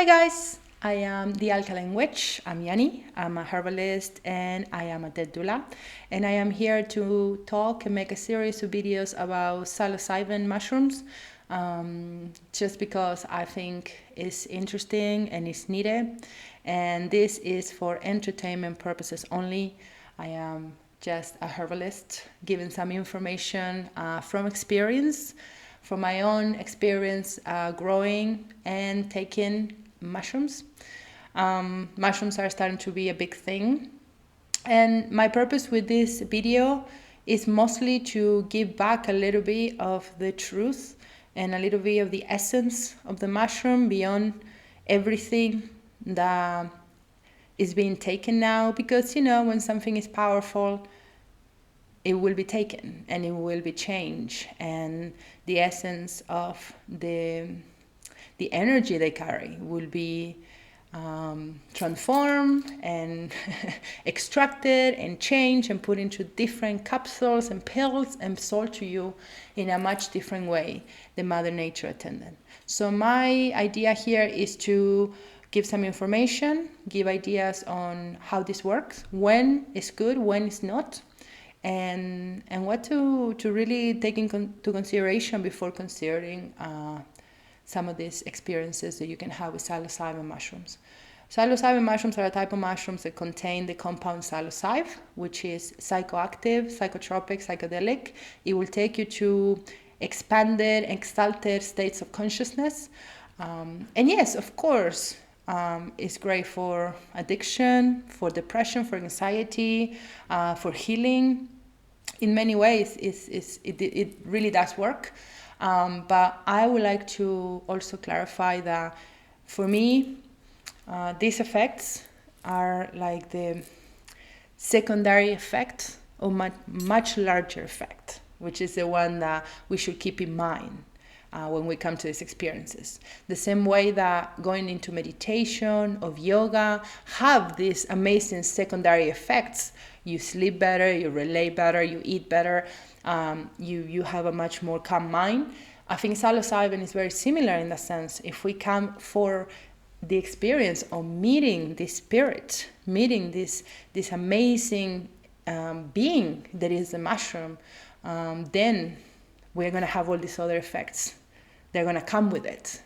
Hi guys, I am the Alkaline Witch. I'm Yani. I'm a herbalist and I am a dead doula. And I am here to talk and make a series of videos about psilocybin mushrooms, just because I think it's interesting and it's needed. And this is for entertainment purposes only. I am just a herbalist giving some information from experience, from my own experience growing and taking mushrooms. Mushrooms are starting to be a big thing. And my purpose with this video is mostly to give back a little bit of the truth and a little bit of the essence of the mushroom beyond everything that is being taken now. Because, when something is powerful, it will be taken and it will be changed. And the essence of the energy they carry will be transformed and extracted and changed and put into different capsules and pills and sold to you in a much different way than Mother Nature intended. So my idea here is to give some information, give ideas on how this works, when it's good, when it's not, and what to really take into consideration before considering some of these experiences that you can have with psilocybin mushrooms. Psilocybin mushrooms are a type of mushrooms that contain the compound psilocybe, which is psychoactive, psychotropic, psychedelic. It will take you to expanded, exalted states of consciousness. And yes, of course, it's great for addiction, for depression, for anxiety, for healing. In many ways, it really does work. But I would like to also clarify that for me, these effects are like the secondary effect of much larger effect, which is the one that we should keep in mind when we come to these experiences. The same way that going into meditation or yoga have these amazing secondary effects. You sleep better, you relate better, you eat better, you have a much more calm mind. I think psilocybin is very similar in that sense. If we come for the experience of meeting this spirit, meeting this amazing being that is the mushroom, then we're going to have all these other effects. They're going to come with it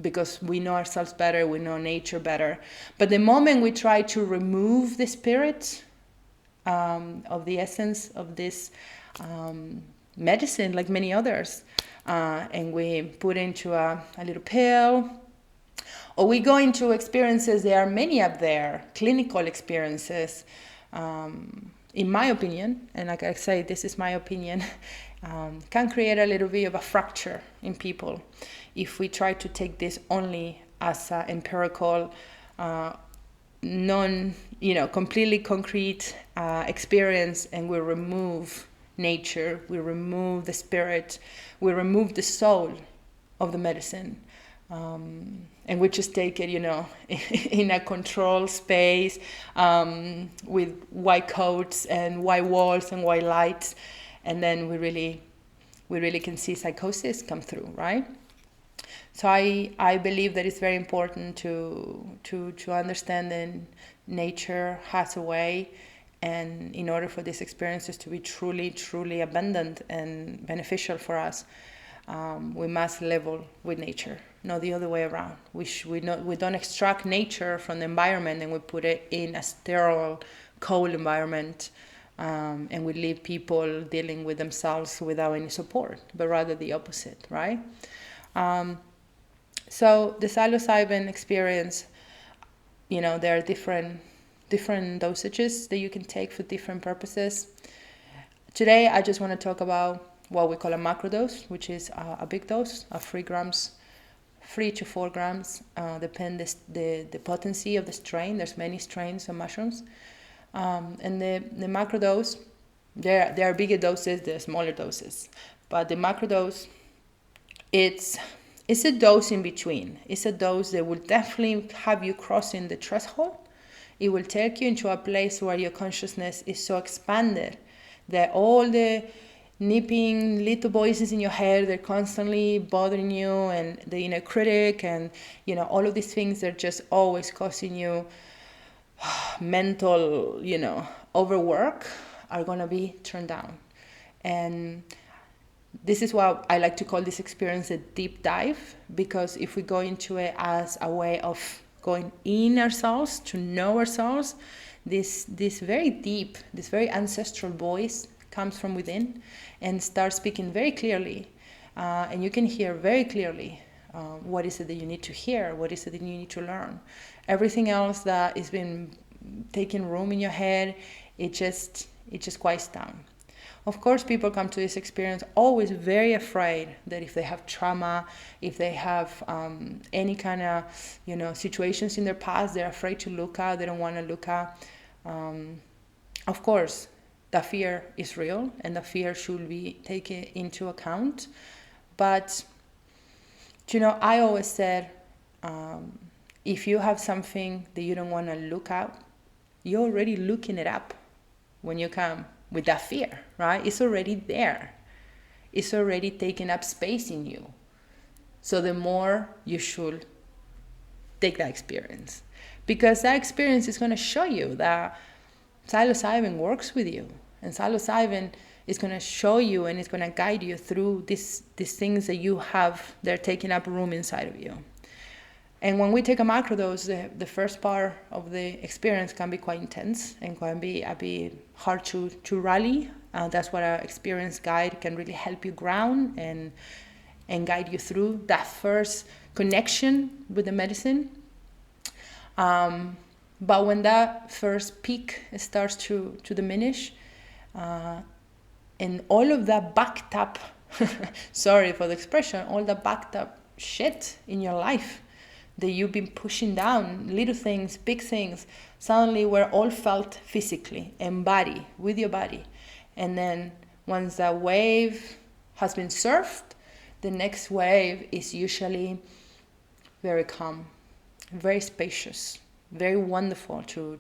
because we know ourselves better, we know nature better. But the moment we try to remove the spirit of the essence of this medicine, like many others, and we put into a little pill, or we go into experiences, there are many up there, clinical experiences, in my opinion, and like I say, this is my opinion, can create a little bit of a fracture in people if we try to take this only as an empirical, completely concrete experience, and we remove nature, we remove the spirit, we remove the soul of the medicine, and we just take it, in a controlled space with white coats and white walls and white lights, and then we really can see psychosis come through, right? So I believe that it's very important to understand that nature has a way, and in order for these experiences to be truly, truly abundant and beneficial for us, we must level with nature, not the other way around. We don't extract nature from the environment and we put it in a sterile, cold environment, and we leave people dealing with themselves without any support, but rather the opposite, right? So the psilocybin experience, there are different dosages that you can take for different purposes. Today, I just want to talk about what we call a macro dose, which is a big dose of 3 to 4 grams, depends the potency of the strain. There's many strains of mushrooms. And the macro dose, there are bigger doses, there are smaller doses. But the macro dose, it's a dose in between. It's a dose that will definitely have you crossing the threshold. It will take you into a place where your consciousness is so expanded that all the nipping little voices in your head. They're constantly bothering you, and the inner critic, and all of these things. They're just always causing you mental, overwork, are going to be turned down. And this is what I like to call this experience a deep dive, because if we go into it as a way of going in ourselves to know ourselves, this very deep, this very ancestral voice comes from within and starts speaking very clearly, and you can hear very clearly what is it that you need to hear, what is it that you need to learn. Everything else that is been taking room in your head, it just quiets down. Of course, people come to this experience always very afraid that if they have trauma, if they have any kind of, situations in their past, they're afraid to look at, they don't want to look at. Of course, the fear is real, and the fear should be taken into account. But, I always said, if you have something that you don't want to look at, you're already looking it up when you come with that fear, right? It's already there. It's already taking up space in you. So the more you should take that experience, because that experience is going to show you that psilocybin works with you, and psilocybin is going to show you and it's going to guide you through these things that you have, they're taking up room inside of you. And when we take a macrodose, the first part of the experience can be quite intense and can be a bit hard to rally. That's what our experienced guide can really help you ground and guide you through that first connection with the medicine. But when that first peak starts to diminish, and all of that backed up, sorry for the expression, all the backed up shit in your life that you've been pushing down, little things, big things, suddenly were all felt physically, embodied with your body. And then once that wave has been surfed, the next wave is usually very calm, very spacious, very wonderful to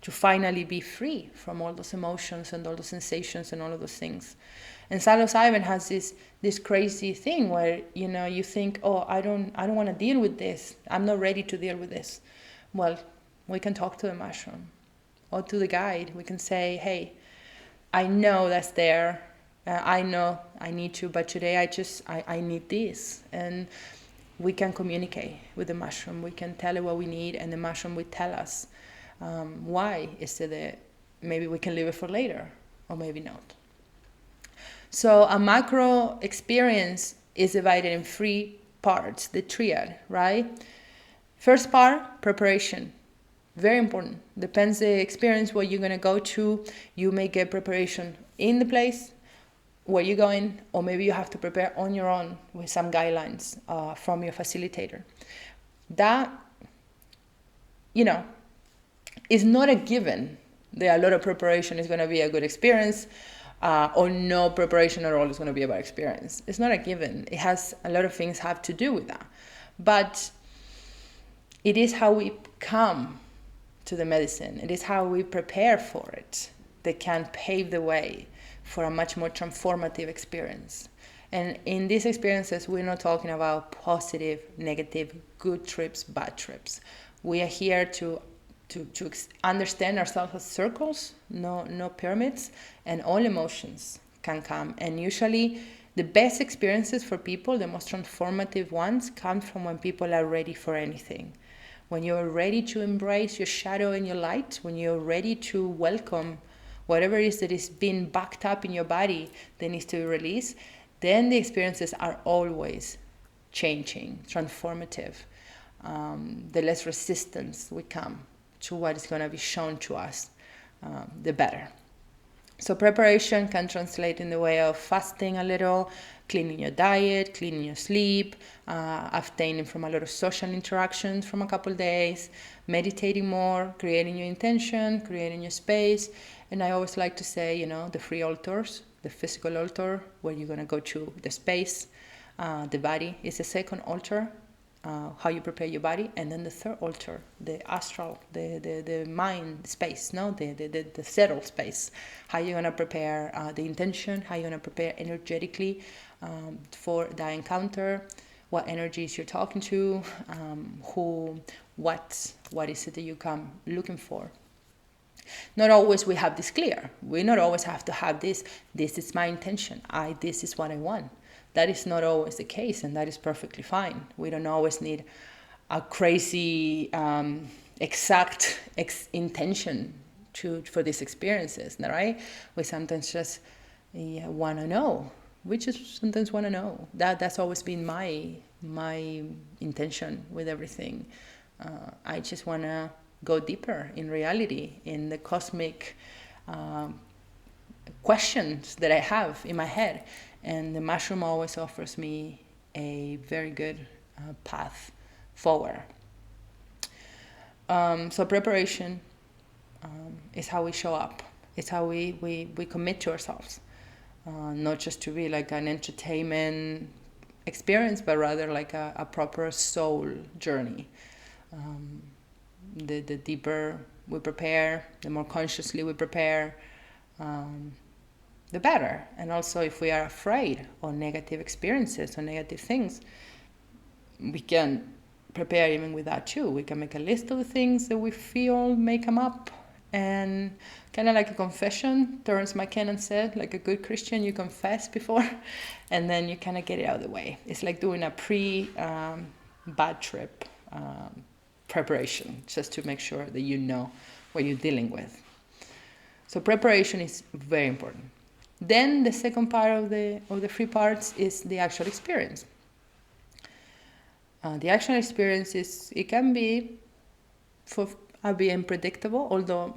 finally be free from all those emotions and all those sensations and all of those things. And psilocybin has this crazy thing where you think, oh, I don't want to deal with this. I'm not ready to deal with this. Well, we can talk to the mushroom or to the guide. We can say, hey, I know that's there. I know I need to, but today I need this. And we can communicate with the mushroom. We can tell it what we need, and the mushroom will tell us why. Is it that maybe we can leave it for later, or maybe not. So a macro experience is divided in 3 parts, the triad, right? First part, preparation. Very important. Depends the experience where you're going to go to. You may get preparation in the place where you're going, or maybe you have to prepare on your own with some guidelines from your facilitator. That, is not a given that a lot of preparation is going to be a good experience. Or no preparation at all is going to be a bad experience. It's not a given. It has a lot of things have to do with that. But it is how we come to the medicine. It is how we prepare for it that can pave the way for a much more transformative experience. And in these experiences, we're not talking about positive, negative, good trips, bad trips. We are here to understand ourselves as circles, no pyramids, and all emotions can come. And usually the best experiences for people, the most transformative ones, come from when people are ready for anything. When you're ready to embrace your shadow and your light, when you're ready to welcome whatever it is that is being backed up in your body that needs to be released, then the experiences are always changing, transformative. The less resistance we come to what is going to be shown to us, the better. So preparation can translate in the way of fasting a little, cleaning your diet, cleaning your sleep, abstaining from a lot of social interactions from a couple of days, meditating more, creating your intention, creating your space. And I always like to say, the 3 altars, the physical altar, where you're going to go to the space, the body is the second altar. how you prepare your body, and then the third altar, the astral, the mind space, no, the settled space. How you're gonna prepare the intention, how you're gonna prepare energetically for that encounter, what energies you're talking to, what is it that you come looking for. Not always we have this clear. We not always have to have this is my intention. This is what I want. That is not always the case, and that is perfectly fine. We don't always need a crazy exact intention for these experiences, right? We sometimes just want to know. We just sometimes want to know. That's always been my intention with everything. I just want to go deeper in reality, in the cosmic questions that I have in my head. And the mushroom always offers me a very good path forward. So preparation is how we show up. It's how we commit to ourselves. Not just to be like an entertainment experience, but rather like a proper soul journey. The deeper we prepare, the more consciously we prepare, the better. And also, if we are afraid of negative experiences or negative things, we can prepare even with that too. We can make a list of the things that we feel may come up, and kind of like a confession. Terence McKenna said, like a good Christian, you confess before, and then you kind of get it out of the way. It's like doing a bad trip preparation, just to make sure that you know what you're dealing with. So preparation is very important. Then the second part of the 3 parts is the actual experience. The actual experience it can be unpredictable, although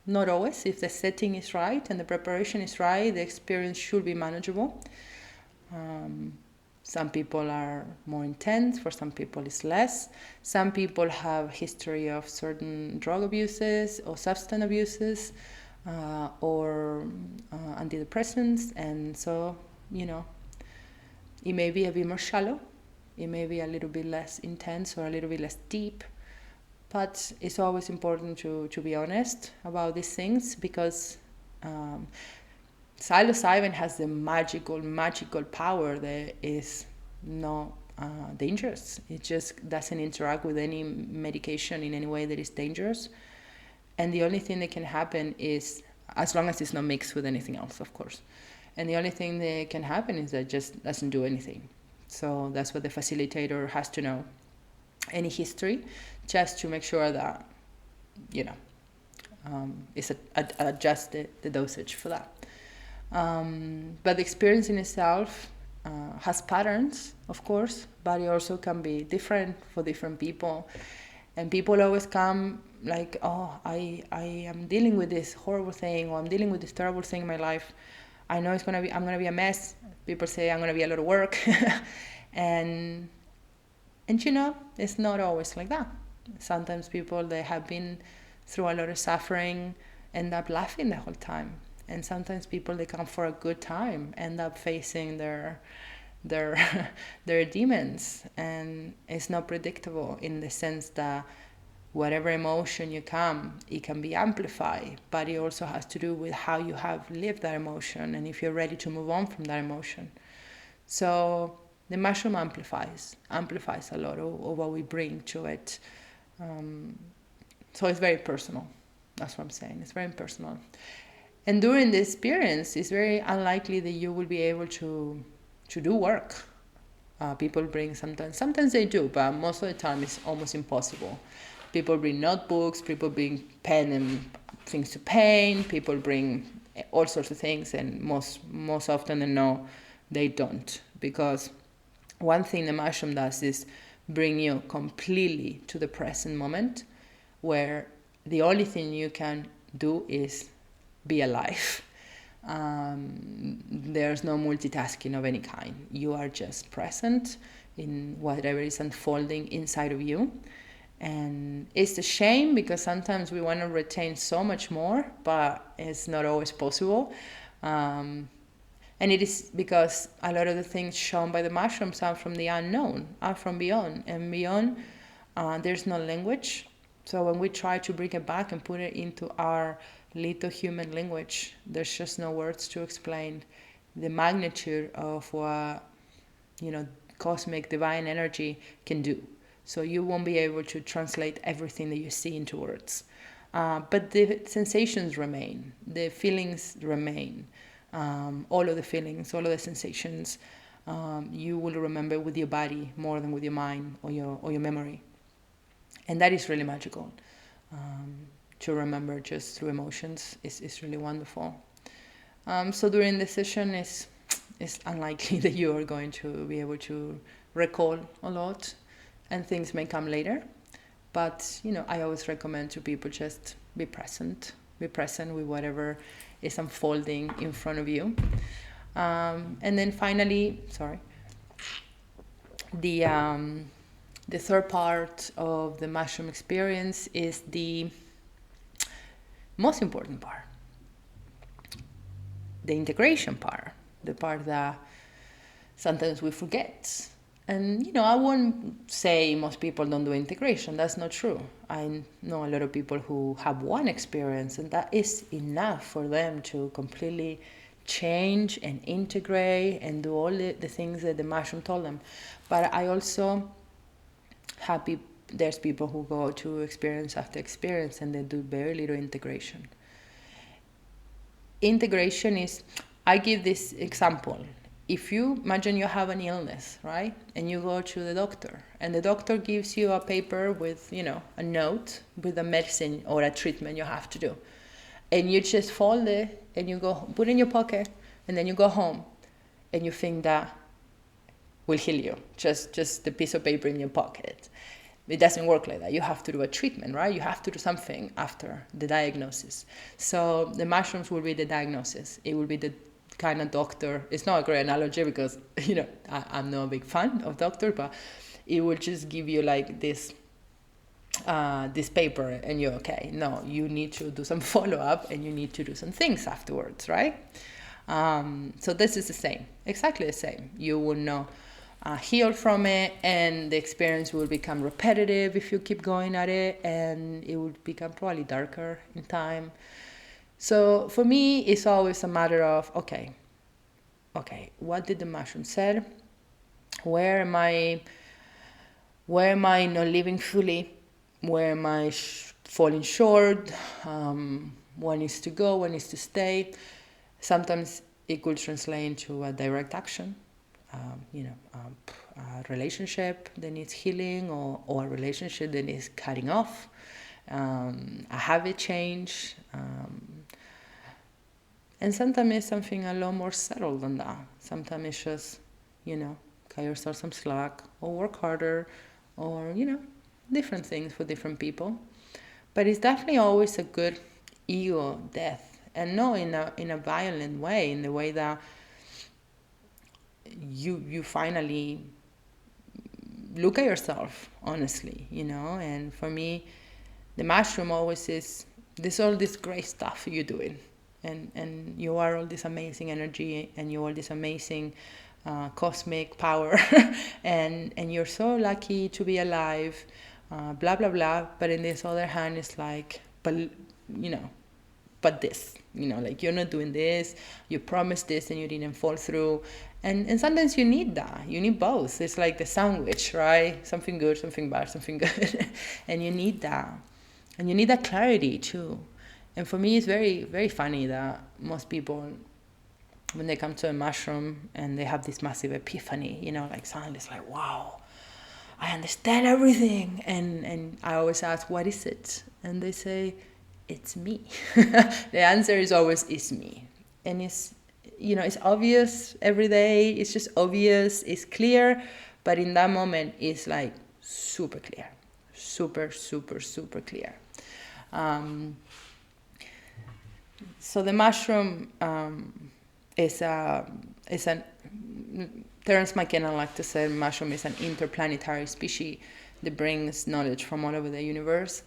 not always. If the setting is right and the preparation is right, the experience should be manageable. Some people are more intense, for some people it's less. Some people have history of certain drug abuses or substance abuses or antidepressants, and so, it may be a bit more shallow, it may be a little bit less intense or a little bit less deep, but it's always important to be honest about these things, because psilocybin has the magical power that is not dangerous. It just doesn't interact with any medication in any way that is dangerous. And the only thing that can happen is, as long as it's not mixed with anything else, of course. And the only thing that can happen is that it just doesn't do anything. So that's what the facilitator has to know. Any history, just to make sure that, it's adjust the dosage for that. But the experience in itself has patterns, of course, but it also can be different for different people. And people always come like, oh, I am dealing with this horrible thing, or I'm dealing with this terrible thing in my life. I know I'm gonna be a mess. People say I'm gonna be a lot of work, and it's not always like that. Sometimes people that have been through a lot of suffering end up laughing the whole time, and sometimes people that come for a good time end up facing their demons, and it's not predictable in the sense that whatever emotion you come, it can be amplified, but it also has to do with how you have lived that emotion and if you're ready to move on from that emotion. So the mushroom amplifies a lot of what we bring to it. So it's very personal. That's what I'm saying. It's very personal. And during the experience, it's very unlikely that you will be able to do work. People bring sometimes they do, but most of the time it's almost impossible. People bring notebooks, people bring pen and things to paint, people bring all sorts of things, and most often than no, they don't. Because one thing the mushroom does is bring you completely to the present moment, where the only thing you can do is be alive. There's no multitasking of any kind. You are just present in whatever is unfolding inside of you. And it's a shame, because sometimes we want to retain so much more, but it's not always possible. And it is because a lot of the things shown by the mushrooms are from the unknown, are from beyond. And beyond, there's no language. So when we try to bring it back and put it into our little human language, there's just no words to explain the magnitude of what, cosmic divine energy can do. So you won't be able to translate everything that you see into words. But the sensations remain, the feelings remain. All of the feelings, all of the sensations, you will remember with your body more than with your mind or your memory. And that is really magical. To remember just through emotions is really wonderful. So during the session, it's unlikely that you are going to be able to recall a lot, and things may come later. But, I always recommend to people just be present with whatever is unfolding in front of you. And then finally, the third part of the mushroom experience is the most important part, the integration part, the part that sometimes we forget. And, I won't say most people don't do integration. That's not true. I know a lot of people who have one experience, and that is enough for them to completely change and integrate and do all the things that the mushroom told them. But I also there's people who go to experience after experience and they do very little integration. Integration is, I give this example. If you imagine you have an illness, right? And you go to the doctor, and the doctor gives you a paper with, a note with a medicine or a treatment you have to do. And you just fold it and you go put it in your pocket, and then you go home and you think that will heal you. Just the piece of paper in your pocket. It doesn't work like that. You have to do a treatment, right? You have to do something after the diagnosis. So the mushrooms will be the diagnosis. It will be the kind of doctor. It's not a great analogy because, I'm not a big fan of doctor, but it will just give you like this paper and you're okay. No, you need to do some follow-up and you need to do some things afterwards, right? So this is the same, exactly the same. You will know heal from it, and the experience will become repetitive if you keep going at it, and it will become probably darker in time. So for me, it's always a matter of, okay, what did the mushroom say? Where am I not living fully? Where am I falling short? What needs to go? What needs to stay? Sometimes it could translate into a direct action. A relationship that needs healing, or a relationship that needs cutting off, a habit change, and sometimes it's something a lot more subtle than that. Sometimes it's just, cut yourself some slack, or work harder, or, different things for different people. But it's definitely always a good ego death, and not in a violent way, in the way that you finally look at yourself honestly, and for me, the mushroom always is all this great stuff you're doing, and you are all this amazing energy, and you are this amazing cosmic power, and you're so lucky to be alive, blah blah blah. But in this other hand, it's like, but this, like, you're not doing this, you promised this and you didn't fall through. And sometimes you need that. You need both. It's like the sandwich, right? Something good, something bad, something good. And you need that. And you need that clarity too. And for me, it's very, very funny that most people, when they come to a mushroom and they have this massive epiphany, like suddenly it's like, wow, I understand everything. And I always ask, what is it? And they say, it's me. The answer is always, it's me. And it's obvious every day. It's just obvious. It's clear. But in that moment, it's like super clear. Super, super, super clear. So the mushroom is an Terence McKenna liked to say mushroom is an interplanetary species that brings knowledge from all over the universe.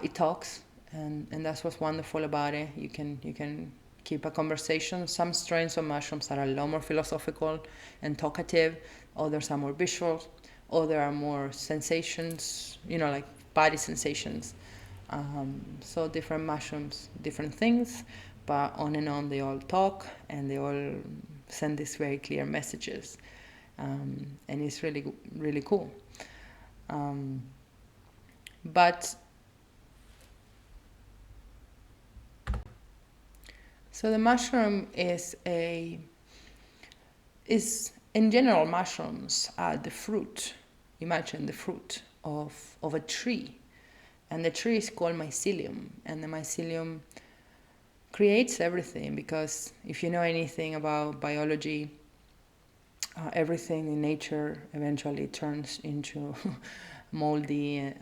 It talks, and that's what's wonderful about it. You can keep a conversation. Some strains of mushrooms are a lot more philosophical and talkative. Others are more visual. Others are more sensations, like body sensations. So different mushrooms, different things, but on and on they all talk and they all send these very clear messages. And it's really, really cool. But so the mushroom is in general, mushrooms are the fruit. Imagine the fruit of a tree. And the tree is called mycelium. And the mycelium creates everything, because if you know anything about biology, everything in nature eventually turns into moldy,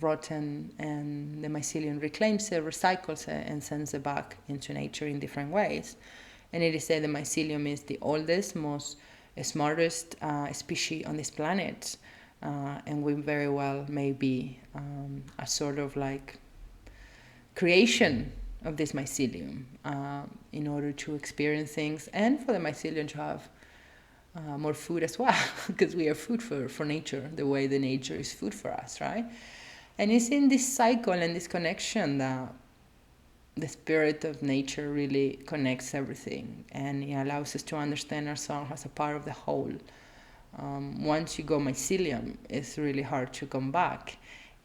rotten, and the mycelium reclaims it, recycles it, and sends it back into nature in different ways. And it is said the mycelium is the oldest, most smartest species on this planet, and we very well may be a sort of like creation of this mycelium in order to experience things, and for the mycelium to have more food as well, because we are food for nature, the way the nature is food for us, right? And it's in this cycle and this connection that the spirit of nature really connects everything, and it allows us to understand ourselves as a part of the whole. Once you go mycelium, it's really hard to come back.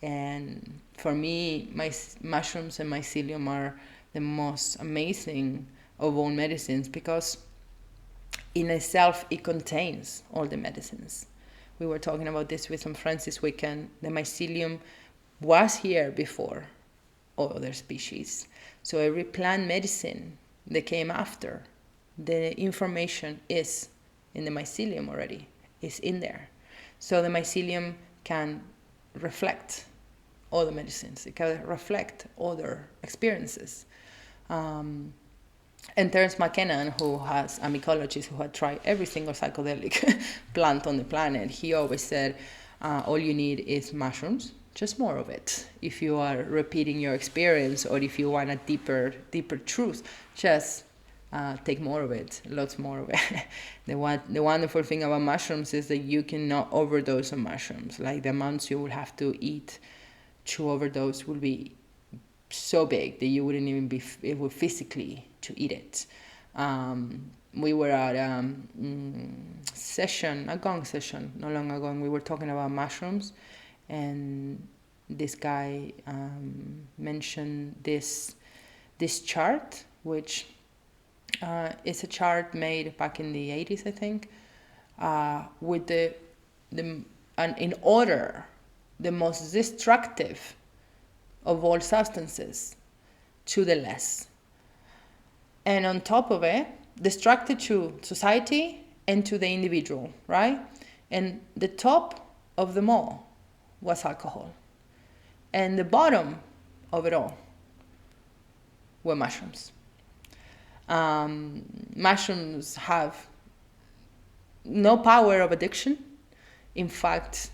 And for me, my mushrooms and mycelium are the most amazing of all medicines, because in itself it contains all the medicines. We were talking about this with some friends this weekend. The mycelium was here before all other species. So every plant medicine that came after, the information is in the mycelium already. It's in there. So the mycelium can reflect all the medicines. It can reflect other experiences. And Terence McKenna, who has a mycologist who had tried every single psychedelic plant on the planet, he always said, all you need is mushrooms, just more of it. If you are repeating your experience, or if you want a deeper truth, just take more of it, lots more of it. The wonderful thing about mushrooms is that you cannot overdose on mushrooms. Like the amounts you would have to eat to overdose will be so big that you wouldn't even be able physically to eat it. We were at a gong session not long ago, and we were talking about mushrooms, and this guy mentioned this chart, which is a chart made back in the 80s, I think, with and in order, the most destructive of all substances to the less. And on top of it, destructive to society and to the individual, right? And the top of them all was alcohol. And the bottom of it all were mushrooms. Mushrooms have no power of addiction. In fact,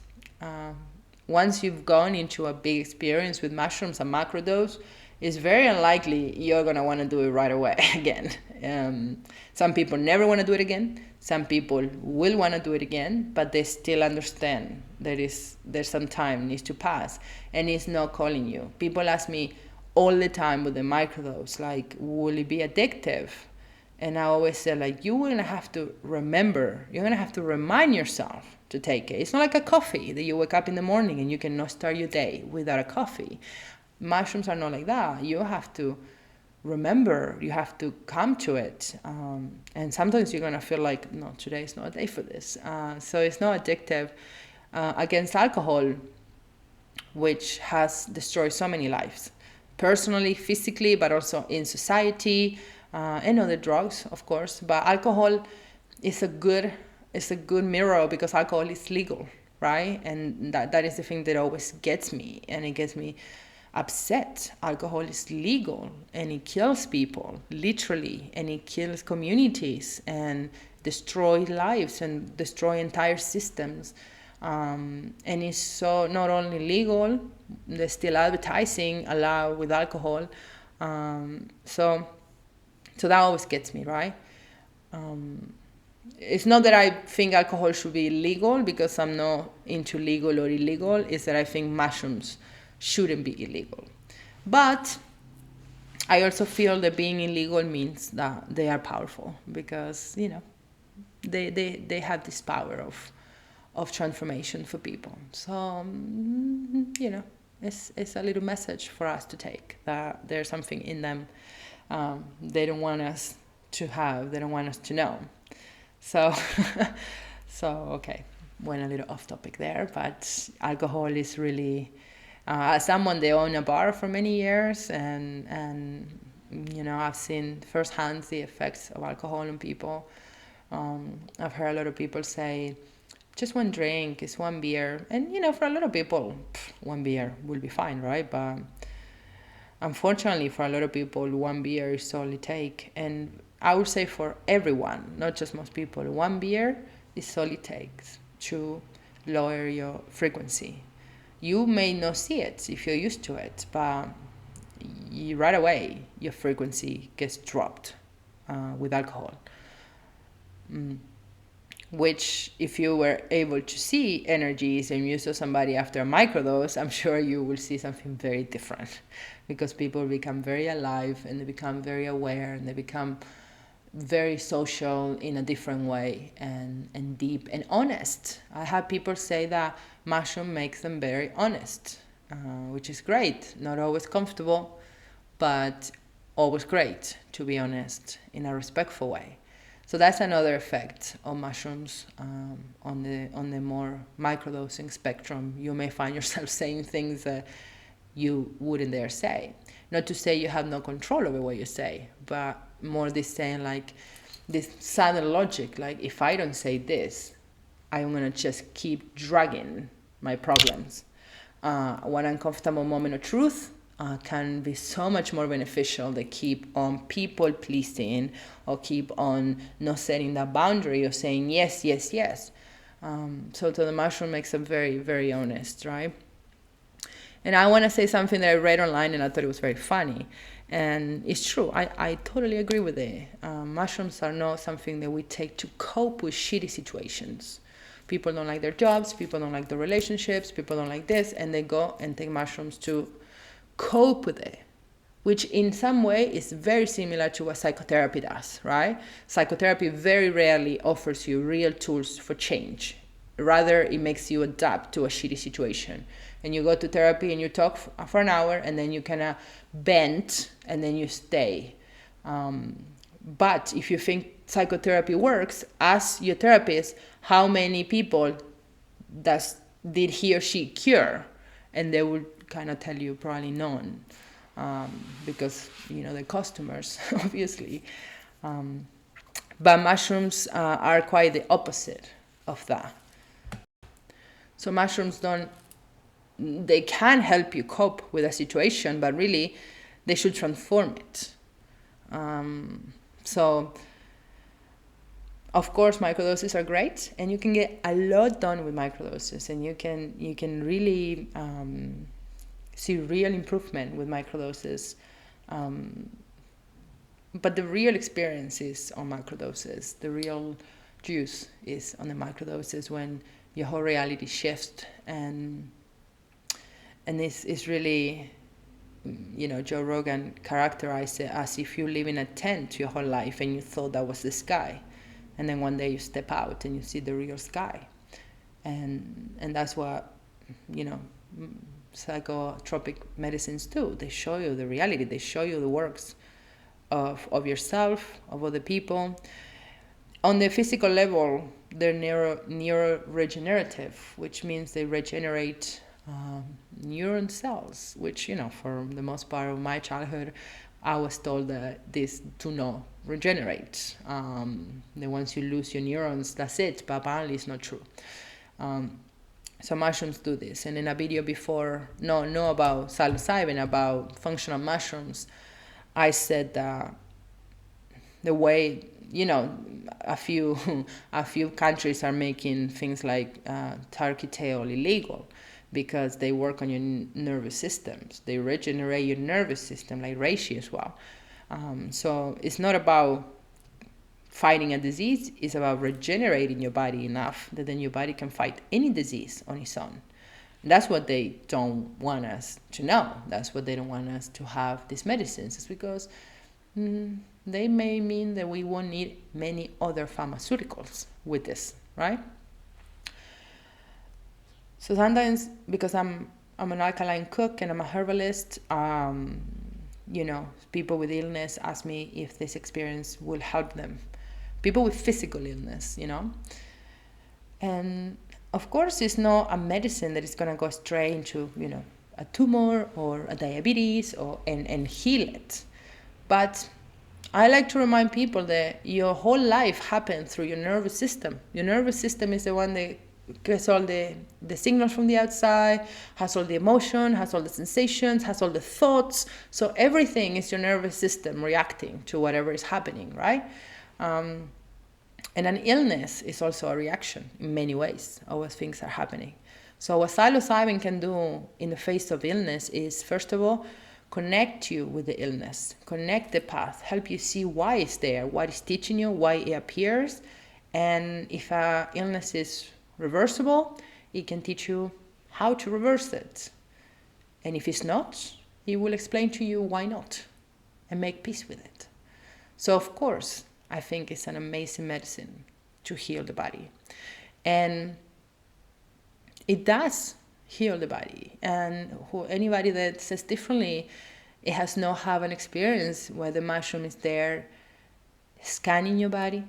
once you've gone into a big experience with mushrooms, a macrodose, it's very unlikely you're going to want to do it right away again. Some people never want to do it again. Some people will want to do it again, but they still understand there's some time needs to pass, and it's not calling you. People ask me all the time with the microdose, like, will it be addictive? And I always say, like, you're going to have to remember, you're going to have to remind yourself to take it. It's not like a coffee that you wake up in the morning and you cannot start your day without a coffee. Mushrooms are not like that. You have to remember, you have to come to it. And sometimes you're going to feel like, no, today is not a day for this. So it's not addictive. Against alcohol, which has destroyed so many lives, personally, physically, but also in society, and other drugs, of course. But alcohol is a good mirror, because alcohol is legal, right? And that is the thing that always gets me, and it gets me upset. Alcohol is legal, and it kills people, literally, and it kills communities and destroys lives and destroy entire systems. And it's so not only legal, there's still advertising allowed with alcohol. So So that always gets me, right? It's not that I think alcohol should be illegal, because I'm not into legal or illegal. It's that I think mushrooms shouldn't be illegal. But I also feel that being illegal means that they are powerful, because, they have this power of transformation for people. So, it's a little message for us to take, that there's something in them they don't want us to have, they don't want us to know. So, okay, went a little off topic there, but alcohol is really, as someone that owned a bar for many years, and I've seen firsthand the effects of alcohol on people. I've heard a lot of people say, just one drink is one beer, and for a lot of people, one beer will be fine, right? But unfortunately, for a lot of people, one beer is all it takes. And I would say for everyone, not just most people, one beer is all it takes to lower your frequency. You may not see it if you're used to it, but right away your frequency gets dropped with alcohol. Which, if you were able to see energies and you saw somebody after a microdose, I'm sure you will see something very different, because people become very alive, and they become very aware, and they become very social in a different way, and deep and honest. I have people say that mushroom makes them very honest, which is great. Not always comfortable, but always great to be honest in a respectful way. So that's another effect of mushrooms on the more microdosing spectrum. You may find yourself saying things that you wouldn't dare say. Not to say you have no control over what you say, but more this saying, like, this sudden logic, like, if I don't say this, I'm gonna just keep dragging my problems. One uncomfortable moment of truth can be so much more beneficial than keep on people pleasing, or keep on not setting that boundary of saying yes, yes, yes. So the mushroom makes them very, very honest, right? And I want to say something that I read online, and I thought it was very funny. And it's true. I totally agree with it. Mushrooms are not something that we take to cope with shitty situations. People don't like their jobs, people don't like their relationships, people don't like this, and they go and take mushrooms to cope with it, which in some way is very similar to what psychotherapy does, right? Psychotherapy very rarely offers you real tools for change. Rather, it makes you adapt to a shitty situation. And you go to therapy and you talk for an hour, and then you kind of bend, and then you stay. But if you think psychotherapy works, ask your therapist how many people did he or she cure, and they will kind of tell you probably none, because the customers obviously. But mushrooms are quite the opposite of that. So mushrooms they can help you cope with a situation, but really they should transform it. So of course microdoses are great, and you can get a lot done with microdoses, and you can really see real improvement with microdoses. But the real experience is on microdoses. The real juice is on the microdoses, when your whole reality shifts, and it's really, Joe Rogan characterized it as if you live in a tent your whole life and you thought that was the sky, and then one day you step out and you see the real sky, and that's what psychotropic medicines do. They show you the reality. They show you the works of yourself, of other people. On the physical level, they're neuroregenerative, which means they regenerate neuron cells, which, for the most part of my childhood, I was told that this do not regenerate. That once you lose your neurons, that's it, but apparently it's not true. So mushrooms do this. And in a video before, about psilocybin, about functional mushrooms, I said that the way, a few countries are making things like turkey tail illegal, because they work on your nervous systems. They regenerate your nervous system, like reishi as well. So it's not about fighting a disease, it's about regenerating your body enough that then your body can fight any disease on its own. That's what they don't want us to know. That's what they don't want us to have these medicines. It's because they may mean that we won't need many other pharmaceuticals with this, right? So sometimes, because I'm an alkaline cook and I'm a herbalist, people with illness ask me if this experience will help them. People with physical illness, And of course, it's not a medicine that is going to go straight into, a tumor or a diabetes and heal it. But I like to remind people that your whole life happened through your nervous system. Your nervous system is the one that gets all the signals from the outside, has all the emotion, has all the sensations, has all the thoughts. So everything is your nervous system reacting to whatever is happening, right? And an illness is also a reaction in many ways of what things are happening. So what psilocybin can do in the face of illness is, first of all, connect you with the illness, connect the path, help you see why it's there, what is teaching you, why it appears. And if an illness is reversible, it can teach you how to reverse it. And if it's not, it will explain to you why not and make peace with it. So of course, I think it's an amazing medicine to heal the body. And it does heal the body. And anybody that says differently, it has not had an experience where the mushroom is there scanning your body,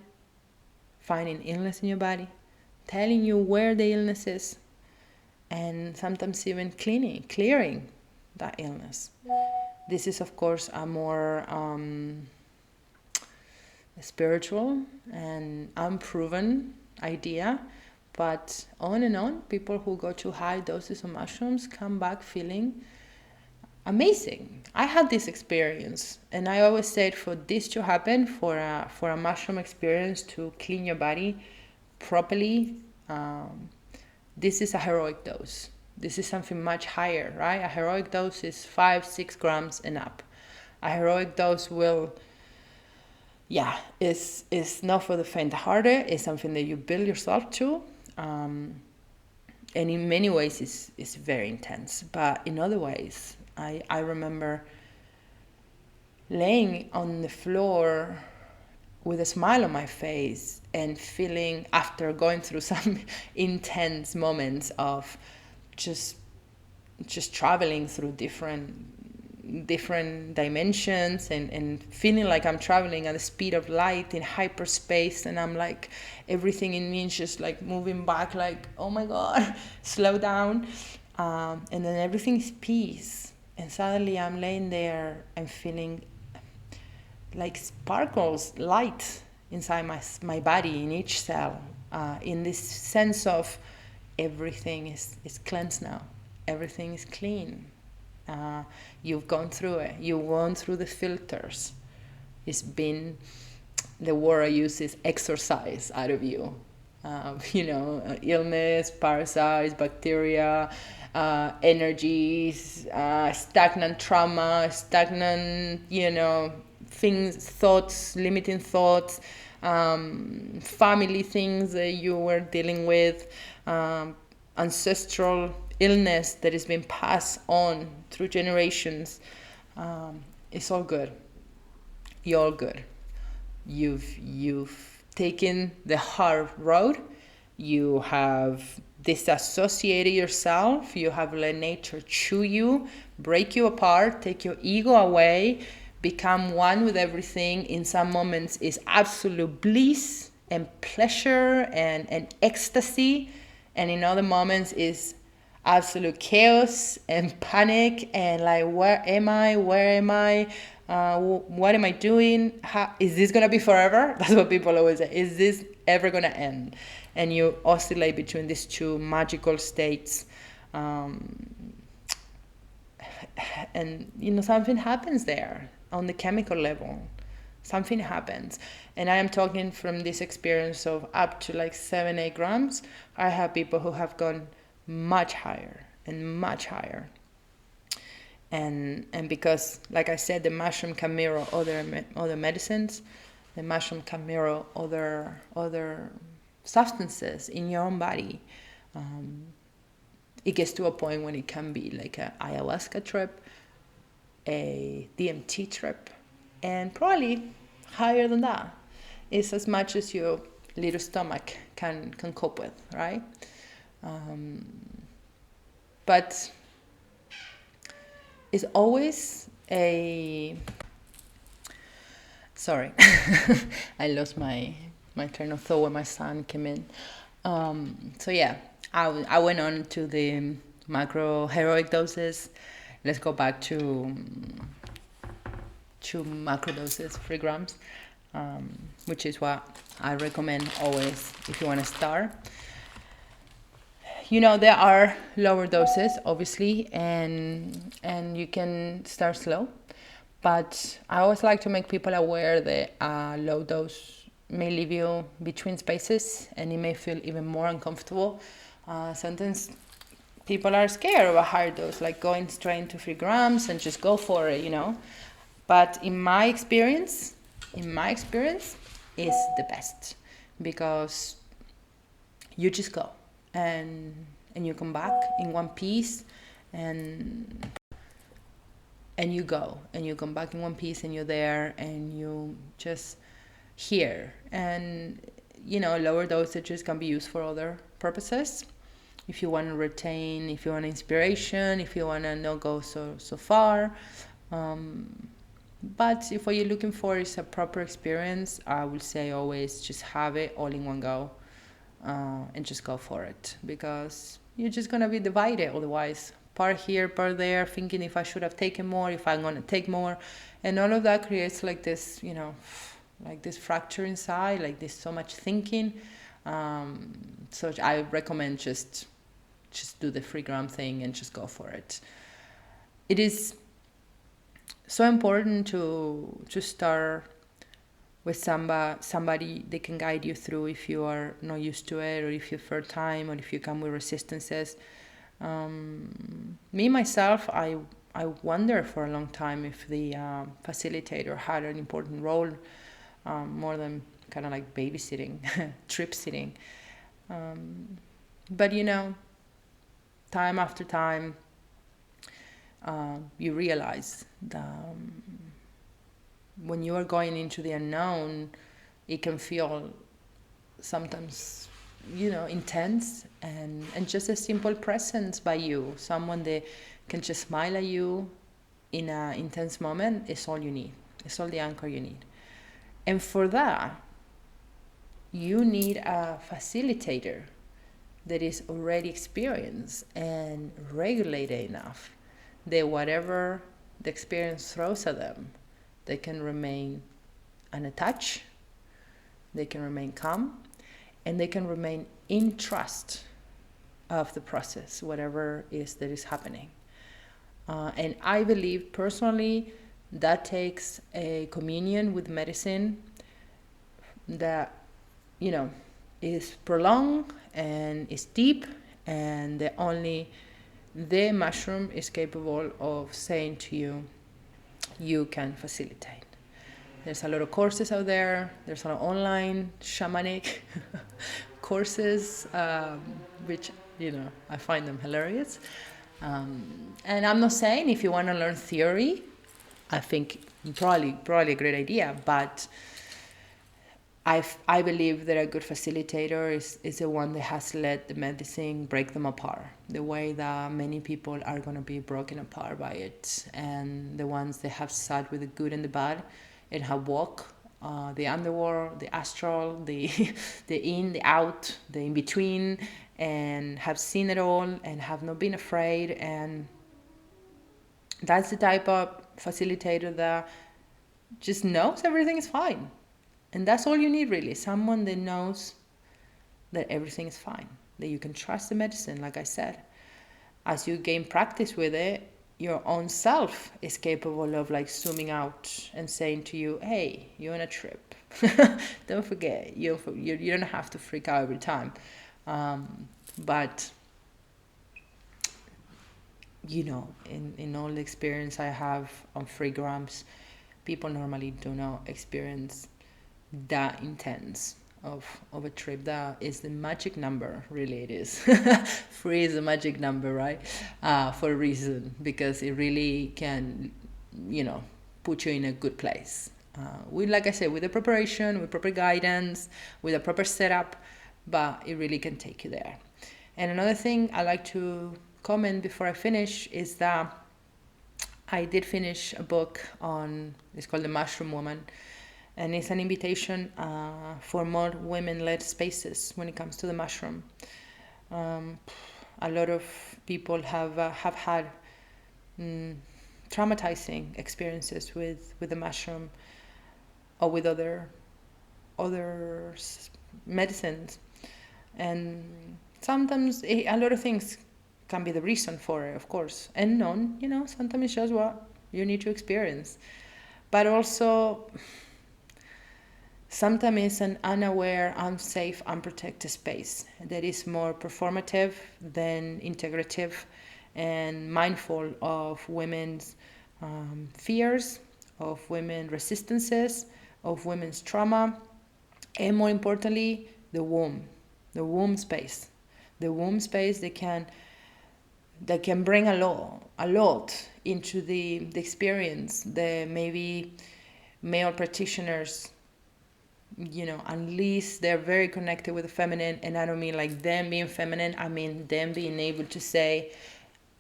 finding illness in your body, telling you where the illness is, and sometimes even clearing that illness. This is, of course, a more spiritual and unproven idea, but on and on, people who go to high doses of mushrooms come back feeling amazing. I had this experience, and I always said for this to happen, for a mushroom experience to clean your body properly, this is a heroic dose. This is something much higher, right? A heroic dose is 5-6 grams and up. A heroic dose is not for the faint-hearted. It's something that you build yourself to. And in many ways, it's very intense. But in other ways, I remember laying on the floor with a smile on my face and feeling, after going through some intense moments of just traveling through different dimensions and feeling like I'm traveling at the speed of light in hyperspace, and I'm like, everything in me is just like moving back, like, oh my God, slow down. And then everything is peace. And suddenly I'm laying there and feeling like sparkles, light inside my body, in each cell, in this sense of everything is cleansed now. Everything is clean. You've gone through it. You've gone through the filters. It's been, the word I use is exorcise out of you. Illness, parasites, bacteria, energies, stagnant trauma, stagnant, things, thoughts, limiting thoughts, family things that you were dealing with, ancestral illness that has been passed on through generations. It's all good. You're all good. You've taken the hard road. You have disassociated yourself. You have let nature chew you, break you apart, take your ego away, become one with everything. In some moments is absolute bliss and pleasure and ecstasy, and in other moments is absolute chaos and panic and like, where am I, what am I doing, is this gonna be forever? That's what people always say, is this ever gonna end? And you oscillate between these two magical states, and something happens there on the chemical level. Something happens. And I am talking from this experience of up to like 7-8 grams. I have people who have gone much higher and much higher. And because, like I said, the mushroom can mirror other medicines, the mushroom can mirror other substances in your own body. It gets to a point when it can be like a ayahuasca trip, a DMT trip, and probably higher than that. It's as much as your little stomach can cope with, right? But it's always a sorry. I lost my train of thought when my son came in. So yeah, I went on to the macro heroic doses. Let's go back to macro doses, 3 grams, which is what I recommend always if you want to start. There are lower doses, obviously, and you can start slow. But I always like to make people aware that a low dose may leave you between spaces, and it may feel even more uncomfortable. Sometimes people are scared of a higher dose, like going straight to 3 grams and just go for it. But in my experience, it's the best, because you just go and you come back in one piece, and you go and you come back in one piece, and you're there and you just here. And lower dosages can be used for other purposes. If you want to retain, if you want inspiration, if you want to not go so far. But if what you're looking for is a proper experience, I would say always just have it all in one go, and just go for it, because you're just going to be divided otherwise. Part here, part there, thinking if I should have taken more, if I'm going to take more. And all of that creates like this, like this fracture inside, like this so much thinking. So I recommend just do the 3 gram thing and just go for it. It is so important to start with somebody that can guide you through if you are not used to it, or if you're first time, or if you come with resistances. Me myself, I wonder for a long time if the facilitator had an important role, more than kind of like babysitting, trip sitting. But time after time, you realize that when you are going into the unknown, it can feel sometimes intense, and just a simple presence by you, someone that can just smile at you in an intense moment, is all you need. It's all the anchor you need. And for that, you need a facilitator that is already experienced and regulated enough that whatever the experience throws at them, they can remain unattached, they can remain calm, and they can remain in trust of the process, whatever is that is happening. And I believe personally that takes a communion with medicine that is prolonged and is deep, and that only the mushroom is capable of saying to you, you can facilitate. There's a lot of courses out there. There's a lot of online shamanic courses, which, I find them hilarious. And I'm not saying if you want to learn theory, I think probably a great idea, but I believe that a good facilitator is the one that has let the medicine break them apart, the way that many people are going to be broken apart by it, and the ones that have sat with the good and the bad and have walked the underworld, the astral, the in, the out, the in between, and have seen it all and have not been afraid. And that's the type of facilitator that just knows everything is fine. And that's all you need, really. Someone that knows that everything is fine, that you can trust the medicine, like I said. As you gain practice with it, your own self is capable of like zooming out and saying to you, hey, you're on a trip. Don't forget, you don't have to freak out every time. But in all the experience I have on free grams, people normally do not experience that intense of a trip. That is the magic number, really it is. Free is a magic number, right? For a reason, because it really can, put you in a good place. Like I said, with the preparation, with proper guidance, with a proper setup, but it really can take you there. And another thing I like to comment before I finish is that I did finish a book it's called The Mushroom Woman, and it's an invitation for more women-led spaces when it comes to the mushroom. A lot of people have had traumatizing experiences with the mushroom or with other medicines, and sometimes a lot of things can be the reason for it, of course, and none, sometimes it's just what you need to experience, but also sometimes it's an unaware, unsafe, unprotected space that is more performative than integrative and mindful of women's fears, of women's resistances, of women's trauma, and more importantly, the womb space. The womb space that can bring a lot into the experience that maybe male practitioners, unless they're very connected with the feminine, and I don't mean like them being feminine, I mean them being able to say,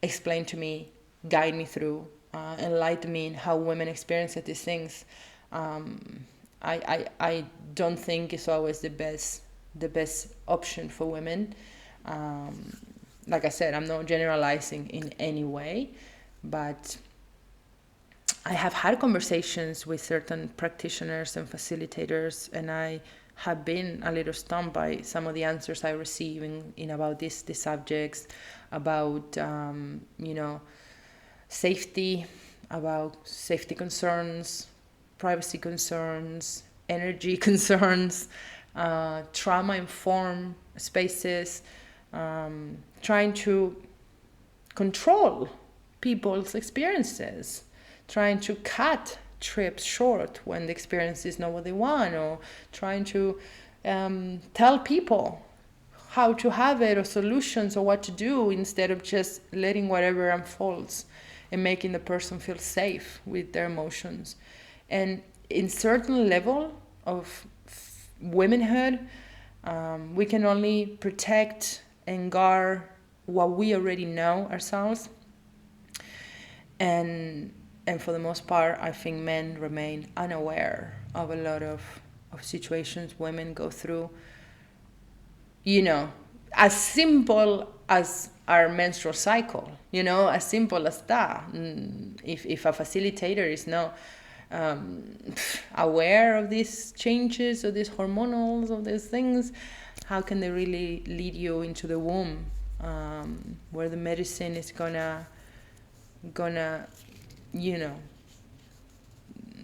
explain to me, guide me through, enlighten me in how women experience these things. I don't think it's always the best option for women. Like I said, I'm not generalizing in any way, but I have had conversations with certain practitioners and facilitators, and I have been a little stunned by some of the answers I receive in about these subjects, about safety, about safety concerns, privacy concerns, energy concerns, trauma-informed spaces, trying to control people's experiences, trying to cut trips short when the experience is not what they want, or trying to tell people how to have it or solutions or what to do instead of just letting whatever unfolds and making the person feel safe with their emotions. And in certain level of womanhood, we can only protect and guard what we already know ourselves. And for the most part, I think men remain unaware of a lot of situations women go through. As simple as our menstrual cycle, as simple as that. If a facilitator is not aware of these changes, of these hormonals, of these things, how can they really lead you into the womb, where the medicine is gonna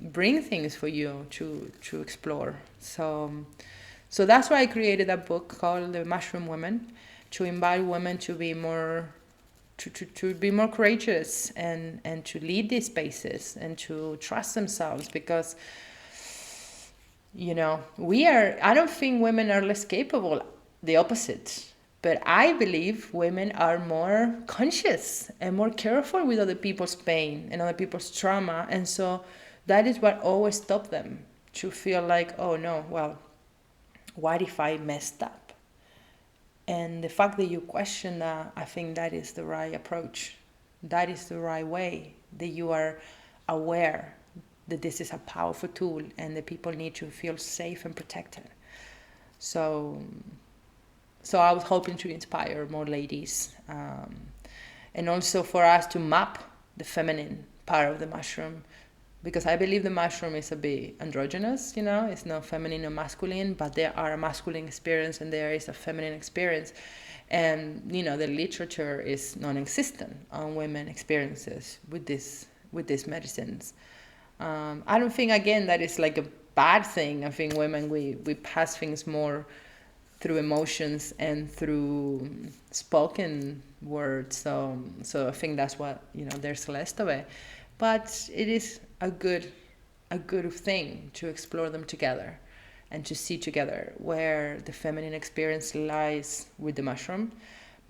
bring things for you to explore. So that's why I created a book called The Mushroom Woman, to invite women to be more to be more courageous and to lead these spaces and to trust themselves, because I don't think women are less capable, the opposite. But I believe women are more conscious and more careful with other people's pain and other people's trauma. And so that is what always stopped them, to feel like, oh no, well, what if I messed up? And the fact that you question that, I think that is the right approach. That is the right way, that you are aware that this is a powerful tool and that people need to feel safe and protected. So I was hoping to inspire more ladies, and also for us to map the feminine part of the mushroom, because I believe the mushroom is a bit androgynous, it's not feminine or masculine, but there are a masculine experience and there is a feminine experience. And, the literature is non-existent on women experiences with these medicines. I don't think, again, that is like a bad thing. I think women, we pass things more through emotions and through spoken words. So I think that's what, there's less of it, but it is a good thing to explore them together and to see together where the feminine experience lies with the mushroom.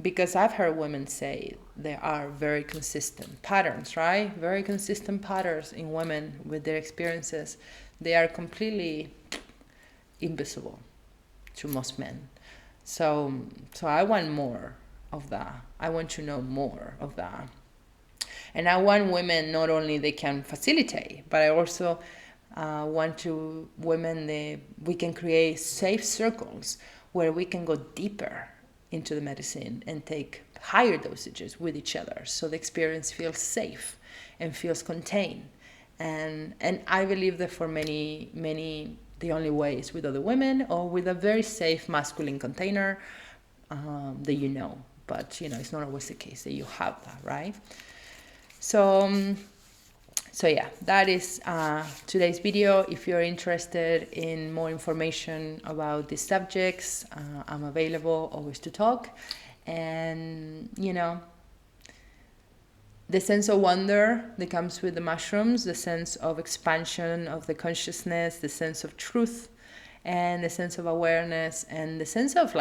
Because I've heard women say there are very consistent patterns, right? Very consistent patterns in women with their experiences. They are completely invisible to most men. So I want more of that. I want to know more of that. And I want women, not only they can facilitate, but I also want to women, we can create safe circles where we can go deeper into the medicine and take higher dosages with each other, so the experience feels safe and feels contained. And I believe that for many the only way is with other women or with a very safe masculine container that but it's not always the case that you have that, right? So yeah, that is today's video. If you're interested in more information about these subjects, I'm available always to talk. And, the sense of wonder that comes with the mushrooms, the sense of expansion of the consciousness, the sense of truth, and the sense of awareness, and the sense of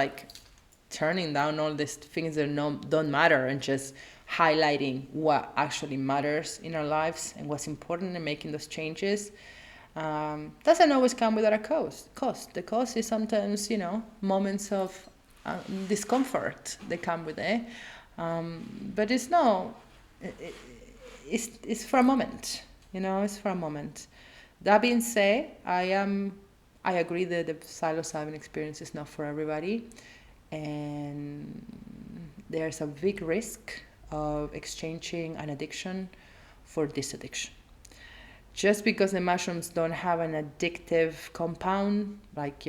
turning down all these things that don't matter and just highlighting what actually matters in our lives and what's important in making those changes, doesn't always come without a cost. The cost is sometimes, moments of discomfort that come with it. But it's for a moment, it's for a moment. That being said, I agree that the psilocybin experience is not for everybody. And there's a big risk of exchanging an addiction for disaddiction. Just because the mushrooms don't have an addictive compound, like,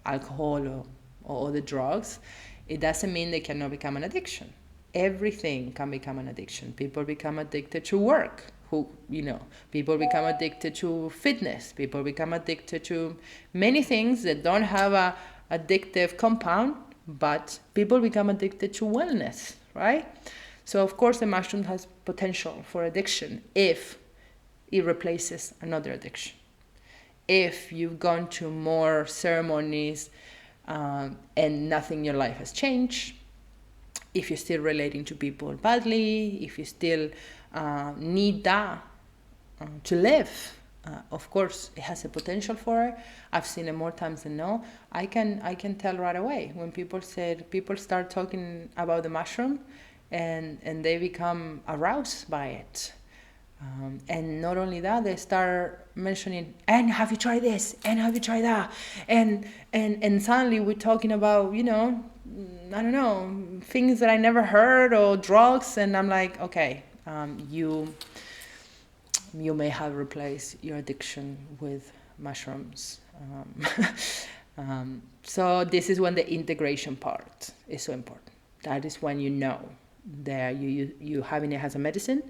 alcohol or other drugs, it doesn't mean they cannot become an addiction. Everything can become an addiction. People become addicted to work. People become addicted to fitness. People become addicted to many things that don't have a addictive compound, but people become addicted to wellness, right? So of course the mushroom has potential for addiction if it replaces another addiction. If you've gone to more ceremonies and nothing in your life has changed, if you're still relating to people badly, if you still need that to live, of course it has a potential for it. I've seen it more times than no. I can tell right away when people start talking about the mushroom and they become aroused by it. And not only that, they start mentioning, and have you tried this? And have you tried that? And suddenly we're talking about, I don't know, things that I never heard, or drugs. And I'm like, okay, you may have replaced your addiction with mushrooms. So this is when the integration part is so important. That is when that you having it as a medicine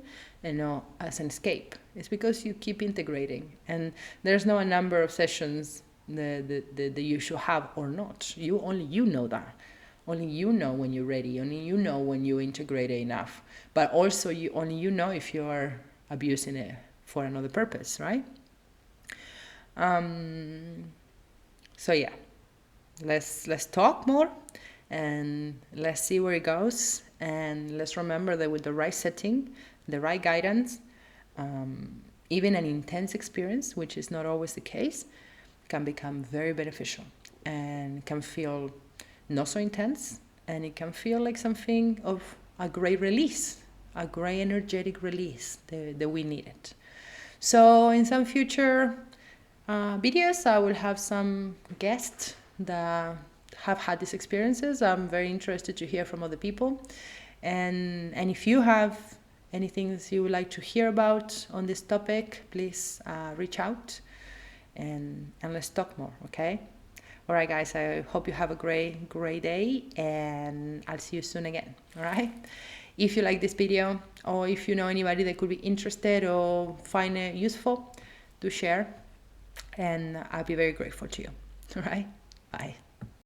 and not as an escape. It's because you keep integrating, and there's no a number of sessions that you should have or not. Only you know that. Only you know when you're ready. Only you know when you integrate it enough. But also only you know if you are abusing it for another purpose, right? So yeah, let's talk more, and let's see where it goes. And let's remember that with the right setting, the right guidance, even an intense experience, which is not always the case, can become very beneficial and can feel not so intense, and it can feel like something of a great release, a great energetic release that we needed. So in some future videos, I will have some guests that have had these experiences. I'm very interested to hear from other people. And if you have anything you would like to hear about on this topic, please reach out and let's talk more, okay? All right, guys, I hope you have a great day, and I'll see you soon again, all right? If you like this video, or if you know anybody that could be interested or find it useful, do share, and I'll be very grateful to you, all right? Bye.